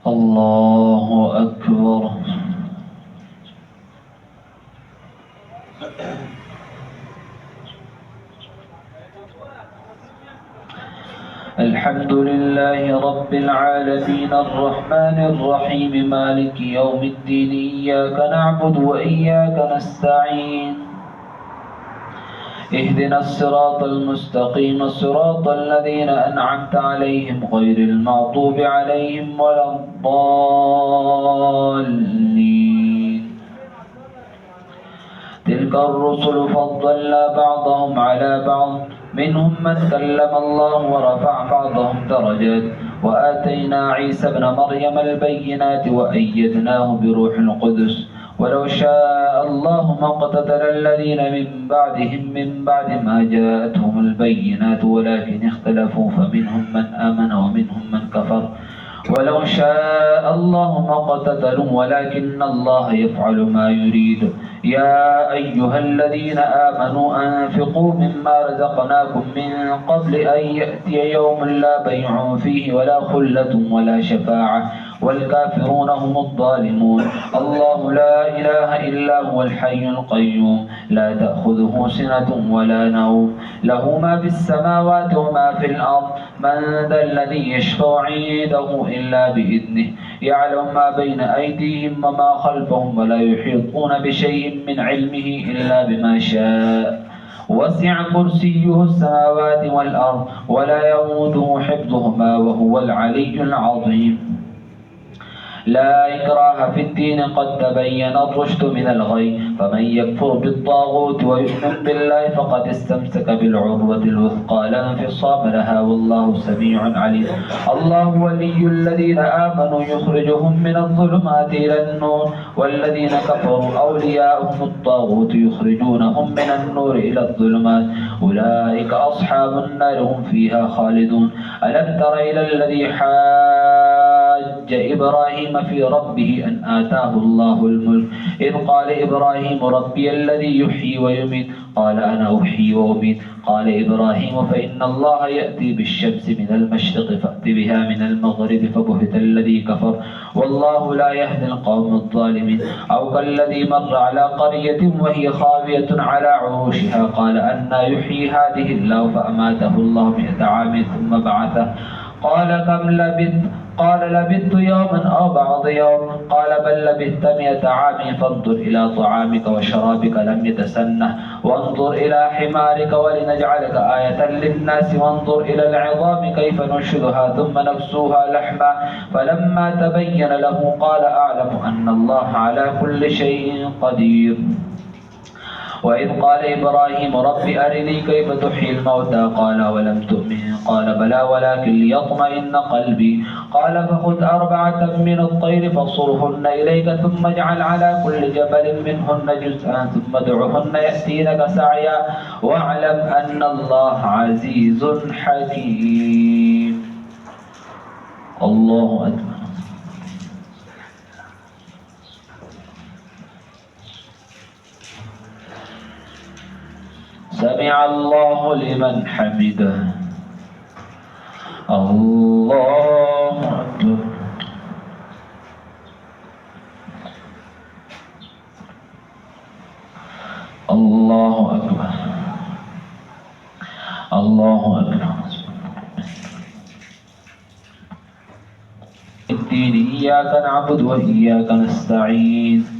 الله أكبر. الحمد لله رب العالمين الرحمن الرحيم مالك يوم الدين إياك نعبد وإياك نستعين اهدنا الصراط المستقيم صراط الذين أنعمت عليهم غير المغضوب عليهم ولا الضالين. تلك الرسل فضلنا بعضهم على بعض منهم من كلم الله ورفع بعضهم درجات وآتينا عيسى ابن مريم البينات وأيدناه بروح القدس ولو شاء الله ما اقتتل الذين من بعدهم من بعد ما جاءتهم البينات ولكن اختلفوا فمنهم من آمن ومنهم من كفر ولو شاء الله ما اقتتلوا ولكن الله يفعل ما يريد. يا أيها الذين آمنوا أنفقوا مما رزقناكم من قبل أن يأتي يوم لا بيع فيه ولا خلة ولا شفاعة والكافرون هم الظالمون. الله لا إله إلا هو الحي القيوم لا تأخذه سنة ولا نوم له ما في السماوات وما في الأرض من ذا الذي يشفع عنده إلا بإذنه يعلم ما بين أيديهم وما خلفهم ولا يحيطون بشيء من علمه إلا بما شاء وسع كرسيه السماوات والأرض ولا يؤوده حفظهما وهو العلي العظيم. لا إكراه في الدين قد تبين الرشد من الغي فمن يكفر بالطاغوت ويؤمن بالله فقد استمسك بالعروة الوثقى لا انفصام لها والله سميع عليم. الله ولي الذين آمنوا يخرجهم من الظلمات إلى النور والذين كفروا أولياؤهم الطاغوت يخرجونهم من النور إلى الظلمات أولئك أصحاب النار هم فيها خالدون. ألم تر إلى الذي حاج إبراهيم في ربه أن آتاه الله الملك إذ قال إبراهيم ربي الذي يحيي ويميت قال أنا أحيي وأميت قال إبراهيم فإن الله يأتي بالشمس من المشرق فأت بها من المغرب فبهت الذي كفر والله لا يهدي القوم الظالمين. أو كالذي مر على قرية وهي خاوية على عروشها قال أنى يحيي هذه الله فأماته الله 100 عام ثم بعثه قال كم لبثت قال لبثت يوما أو بعض يوم قال بل لبثت 100 عام فانظر إلى طعامك وشرابك لم يتسنه وانظر إلى حمارك ولنجعلك آية للناس وانظر إلى العظام كيف ننشدها ثم نكسوها لحما فلما تبين له قال أعلم أن الله على كل شيء قدير. وإذ قال إبراهيم رب أرني كيف تحيي الموتى قال ولم تؤمن قال بلى ولكن ليطمئن قلبي قال فخذ 4 من الطير فصرهن إليك ثم اجعل على كل جبل منهن جزءا ثم ادعهن يأتينك سعيا واعلم أن الله عزيز حكيم. الله أكبر. سمع الله لمن حمده. الله أكبر. الله أكبر. الله أكبر. الدين إياك نعبد وإياك نستعين